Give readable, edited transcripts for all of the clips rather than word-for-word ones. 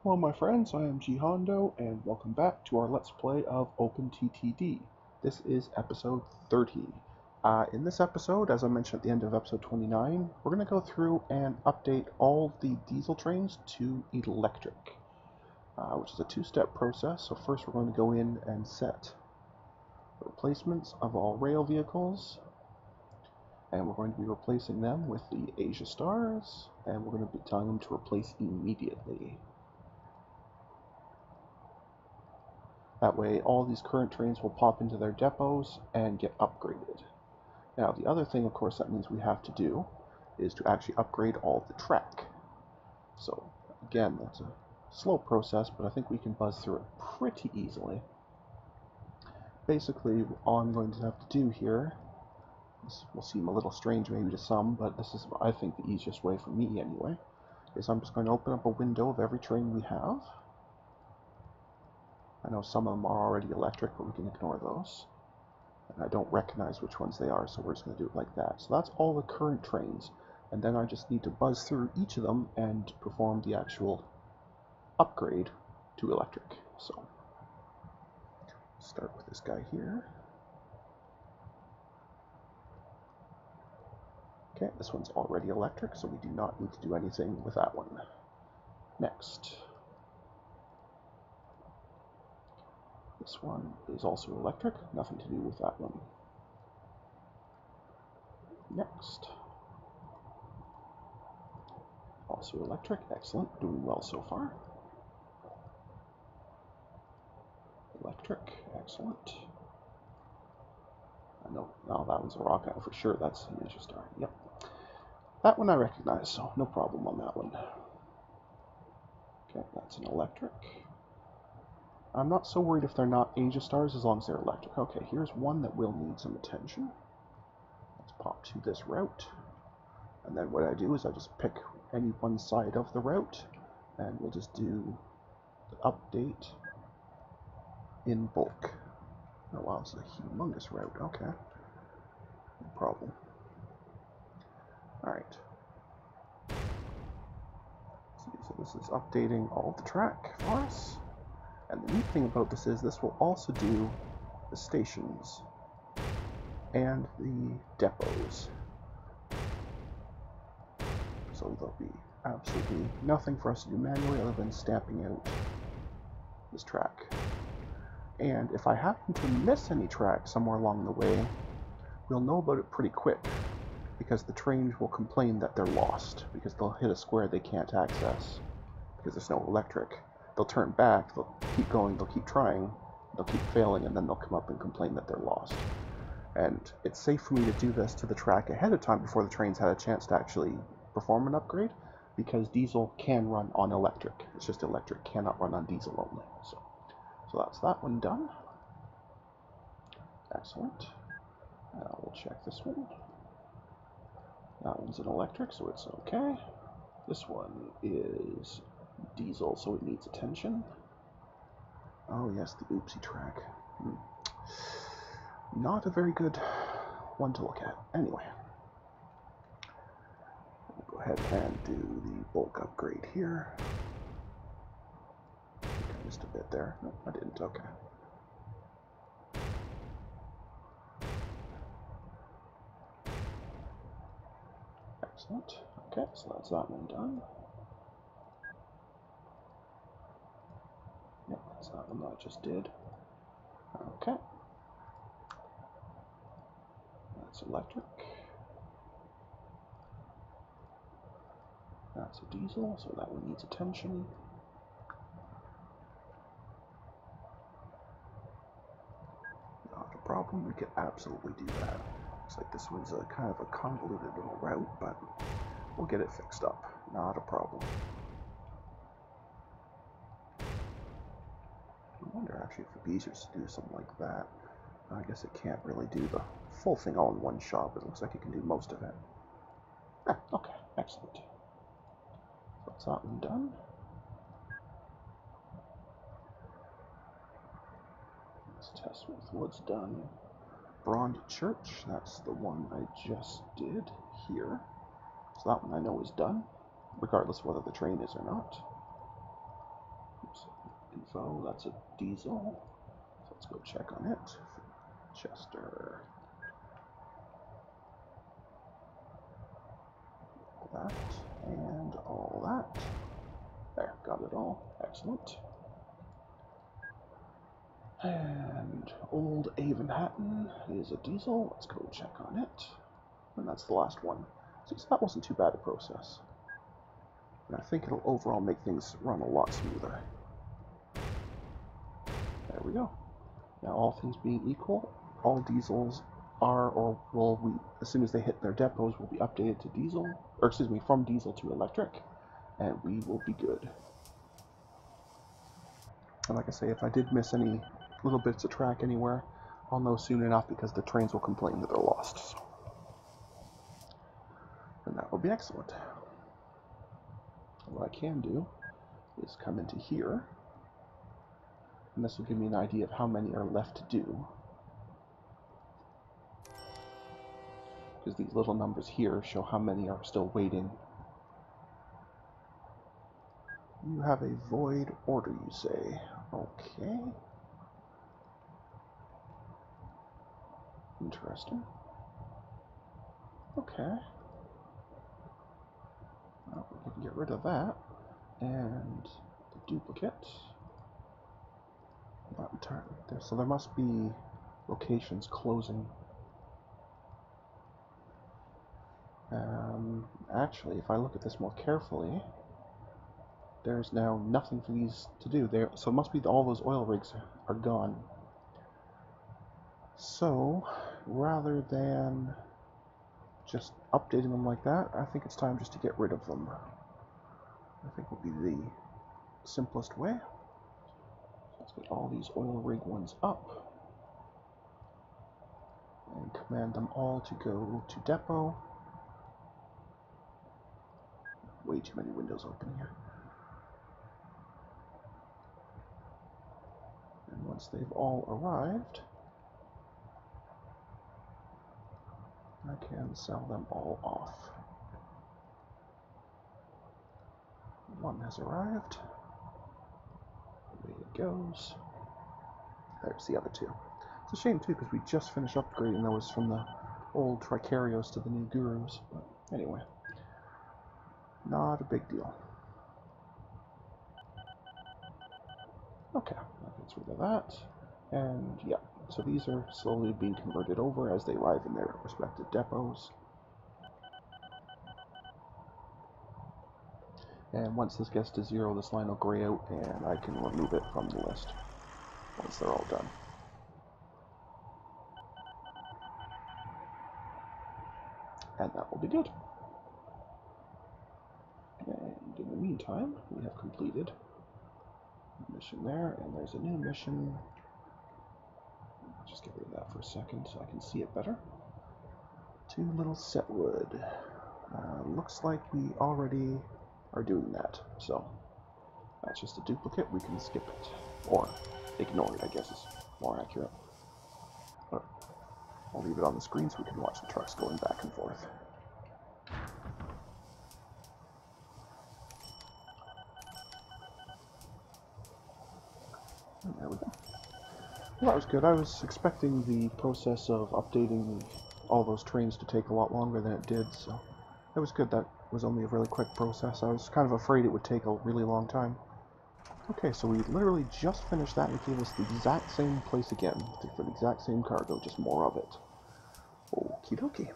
Hello my friends, I am G Hondo, and welcome back to our Let's Play of OpenTTD. This is episode 30. In this episode, as I mentioned at the end of episode 29, we're going to go through and update all the diesel trains to electric, which is a two-step process. So first we're going to go in and set the replacements of all rail vehicles, and we're going to be replacing them with the Asia Stars, and we're going to be telling them to replace immediately. That way, all these current trains will pop into their depots and get upgraded. Now, the other thing, of course, that means we have to do is to actually upgrade all the track. So, again, that's a slow process, but I think we can buzz through it pretty easily. Basically, all I'm going to have to do here, this will seem a little strange maybe to some, but this is, I think, the easiest way for me anyway, is I'm just going to open up a window of every train we have. I know some of them are already electric, but we can ignore those. And I don't recognize which ones they are, so we're just going to do it like that. So that's all the current trains. And then I just need to buzz through each of them and perform the actual upgrade to electric. So, start with this guy here. Okay, this one's already electric, so we do not need to do anything with that one. Next. This one is also electric, nothing to do with that one. Next. Also electric, excellent, doing well so far. Electric, excellent. I know, no, that one's a rock, for sure that's an Asia Star, yep. That one I recognize, so no problem on that one. Okay, that's an electric. I'm not so worried if they're not Asia Stars as long as they're electric. Okay, here's one that will need some attention. Let's pop to this route. And then what I do is I just pick any one side of the route, and we'll just do the update in bulk. Oh wow, it's a humongous route, okay. No problem. Alright. So this is updating all the track for us. And the neat thing about this is this will also do the stations and the depots. So there'll be absolutely nothing for us to do manually other than stamping out this track. And if I happen to miss any track somewhere along the way, we'll know about it pretty quick, because the trains will complain that they're lost, because they'll hit a square they can't access, because there's no electric. They'll turn back, they'll keep going, they'll keep trying, they'll keep failing, and then they'll come up and complain that they're lost. And it's safe for me to do this to the track ahead of time before the trains had a chance to actually perform an upgrade, because diesel can run on electric. It's just electric cannot run on diesel only. So that's that one done. Excellent. Now we'll check this one. That one's an electric, so it's okay. This one is diesel, so it needs attention. Oh yes, the oopsie track. Not a very good one to look at. Anyway, we'll go ahead and do the bulk upgrade here. I think I missed a bit there. No, I didn't. Okay. Excellent. Okay, so that's that one done. Yep, that's that one that I just did. Okay. That's electric. That's a diesel, so that one needs attention. Not a problem, we could absolutely do that. Looks like this one's a kind of a convoluted little route, but we'll get it fixed up. Not a problem. I wonder actually if it'd be easier to do something like that. I guess it can't really do the full thing all in one shot, but it looks like it can do most of it. Ah, okay, excellent. So that's that one done. Let's test with what's done. Braund Church, that's the one I just did here. So that one I know is done, regardless of whether the train is or not. info, that's a diesel. So let's go check on it. Chester. All that, and all that. There, got it all. Excellent. And Old Avon Hatton is a diesel. Let's go check on it. And that's the last one. So that wasn't too bad a process. And I think it'll overall make things run a lot smoother. There we go. Now, all things being equal, all diesels are, or will, as soon as they hit their depots, will be updated to diesel, or excuse me, from diesel to electric, and we will be good. And like I say, if I did miss any little bits of track anywhere, I'll know soon enough because the trains will complain that they're lost. So. And that will be excellent. What I can do is come into here, and this will give me an idea of how many are left to do. Because these little numbers here show how many are still waiting. You have a void order, you say. Okay. Interesting. Okay. Well, we can get rid of that. And the duplicate. Not entirely there. So there must be locations closing. Actually, if I look at this more carefully, there's now nothing for these to do. So it must be all those oil rigs are gone. So, rather than just updating them like that, I think it's time just to get rid of them. I think would be the simplest way. Let's get all these oil rig ones up. And command them all to go to depot. Way too many windows open here. And once they've all arrived, I can sell them all off. One has arrived. Away it goes. There's the other two. It's a shame too, because we just finished upgrading those from the old Tricarios to the new Gurus. But anyway, not a big deal. Okay, that gets rid of that. And yeah, so these are slowly being converted over as they arrive in their respective depots. And once this gets to 0, this line will gray out and I can remove it from the list once they're all done. And that will be good. And in the meantime, we have completed a mission there, and there's a new mission. I'll just get rid of that for a second so I can see it better. To Little Setwood. Looks like we already are doing that, so that's just a duplicate. We can skip it, or ignore it, I guess is more accurate. But I'll leave it on the screen so we can watch the trucks going back and forth. And there we go. Well, that was good. I was expecting the process of updating all those trains to take a lot longer than it did, so it was good that was only a really quick process. I was kind of afraid it would take a really long time. Okay, so we literally just finished that and it gave us the exact same place again, for the exact same cargo, just more of it. Okie dokie.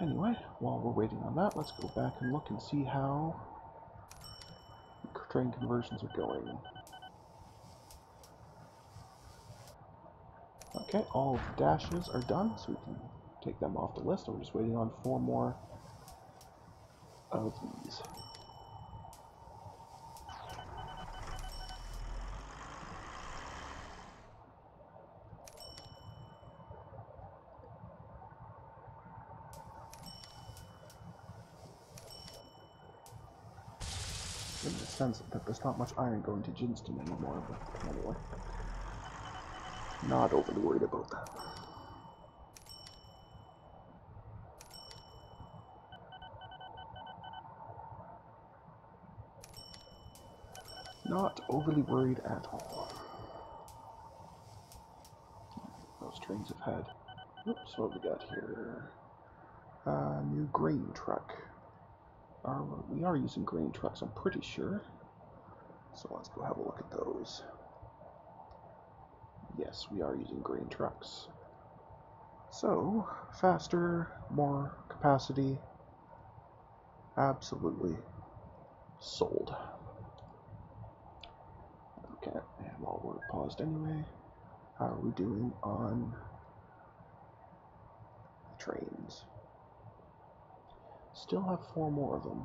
Anyway, while we're waiting on that, let's go back and look and see how train conversions are going. Okay, all of the dashes are done, so we can take them off the list. We're just waiting on 4 more of these. In the sense that there's not much iron going to Jinston anymore, but anyway. Not overly worried about that. Not overly worried at all. Those trains have had... Oops, what have we got here? New grain truck. We are using grain trucks, I'm pretty sure. So let's go have a look at those. Yes, we are using grain trucks. So, faster, more capacity. Absolutely sold. Okay, and while we're paused anyway, how are we doing on trains? Still have 4 more of them.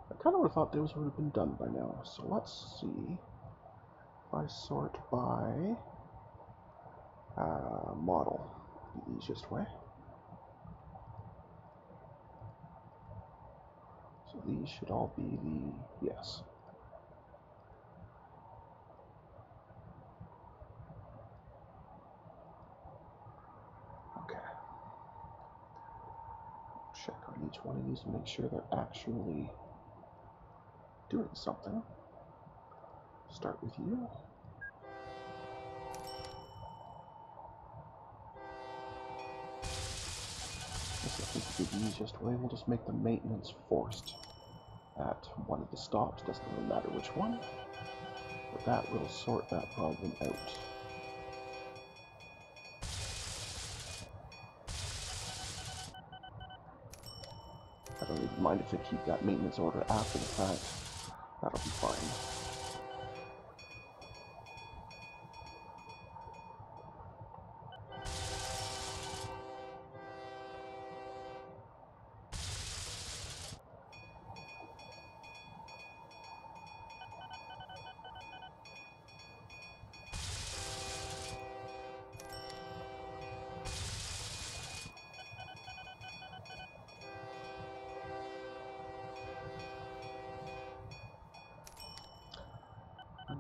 I kind of would have thought those would have been done by now. So let's see if I sort by model, the easiest way. So these should all be the, yes. Okay. Check on each one of these and make sure they're actually doing something. Start with you. This I think would be the easiest way. We'll just make the maintenance forced at one of the stops. Doesn't really matter which one. But that will sort that problem out. I don't even mind if they keep that maintenance order after the fact. That'll be fine.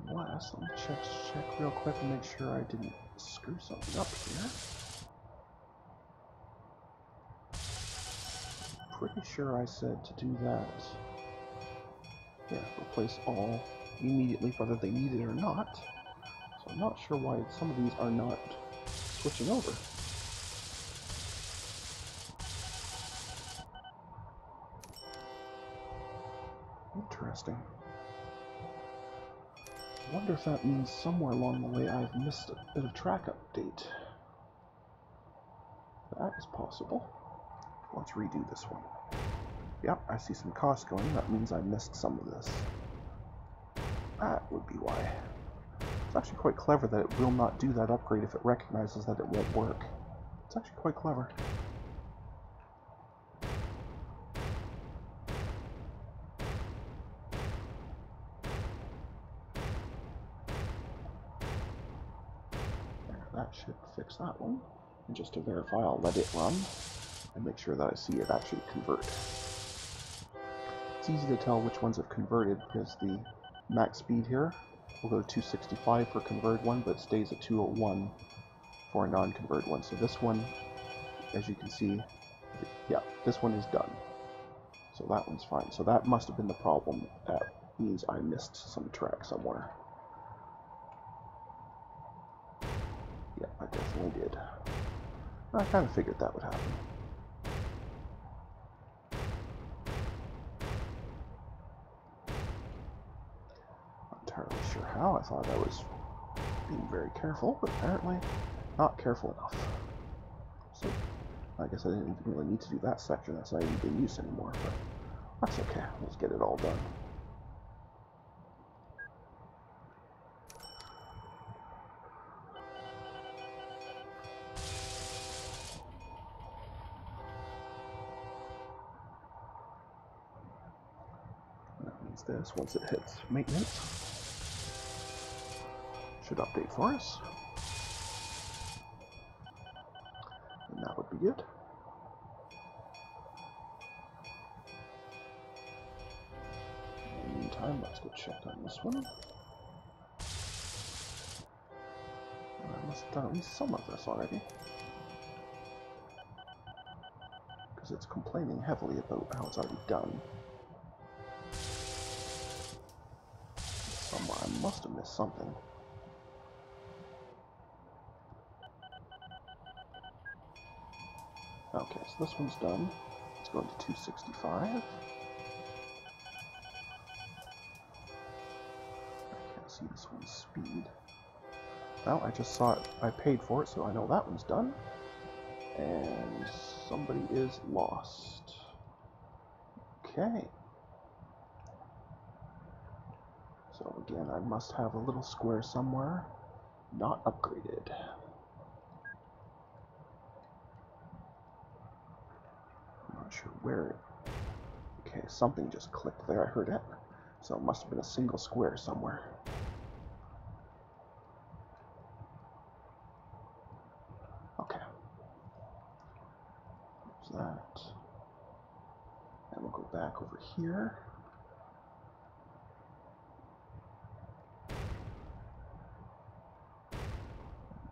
Unless, let me check real quick and make sure I didn't screw something up here. Pretty sure I said to do that. Yeah, replace all immediately, whether they need it or not. So I'm not sure why some of these are not switching over. Interesting. I wonder if that means somewhere along the way I've missed a bit of track update. That is possible. Let's redo this one. Yep, I see some cost going. That means I missed some of this. That would be why. It's actually quite clever that it will not do that upgrade if it recognizes that it won't work. It's actually quite clever. That should fix that one. And just to verify, I'll let it run and make sure that I see it actually convert. It's easy to tell which ones have converted because the max speed here will go to 265 for a converted one, but it stays at 201 for a non-converted one. So this one, as you can see, yeah, this one is done. So that one's fine. So that must have been the problem. That means I missed some track somewhere. Yeah, I definitely did. I kind of figured that would happen. Not entirely sure how. I thought I was being very careful, but apparently not careful enough. So I guess I didn't even really need to do that section. That's not even being used anymore, but that's okay. Let's get it all done. This, once it hits maintenance, should update for us, and that would be good. In the meantime, let's go check on this one. I must have done at least some of this already, because it's complaining heavily about how it's already done. Somewhere I must have missed something. Okay, so this one's done. Let's go into 265. I can't see this one's speed. Well, I just saw it. I paid for it, so I know that one's done. And somebody is lost. Okay. So again, I must have a little square somewhere not upgraded. I'm not sure where. Okay, something just clicked there. I heard it. So it must have been a single square somewhere. Okay. There's that. And we'll go back over here.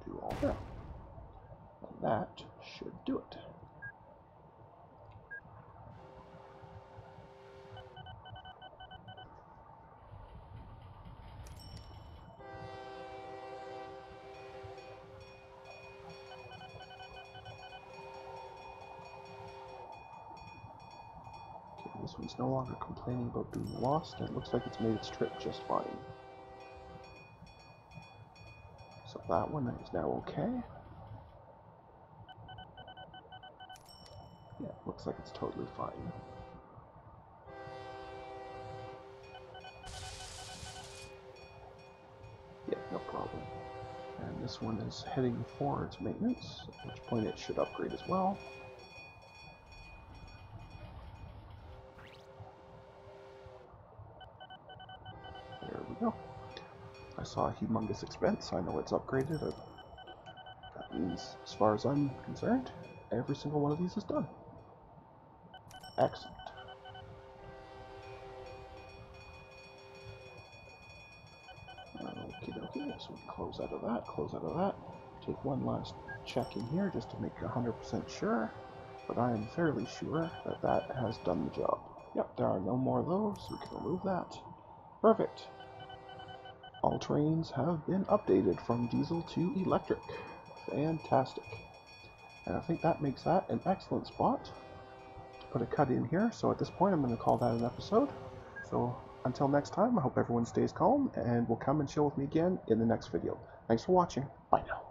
Do all that. And that should do it. This one's no longer complaining about being lost, and it looks like it's made its trip just fine. So that one is now okay. Yeah, looks like it's totally fine. Yeah, no problem. And this one is heading for its maintenance, at which point it should upgrade as well. There we go. I saw a humongous expense. I know it's upgraded. That means, as far as I'm concerned, every single one of these is done. Excellent. Okie dokie, so we can close out of that, Take one last check in here just to make 100% sure, but I am fairly sure that that has done the job. Yep, there are no more of those, so we can remove that. Perfect. All trains have been updated from diesel to electric. Fantastic. And I think that makes that an excellent spot to put a cut in here. So at this point, I'm going to call that an episode. So until next time, I hope everyone stays calm, and will come and chill with me again in the next video. Thanks for watching. Bye now.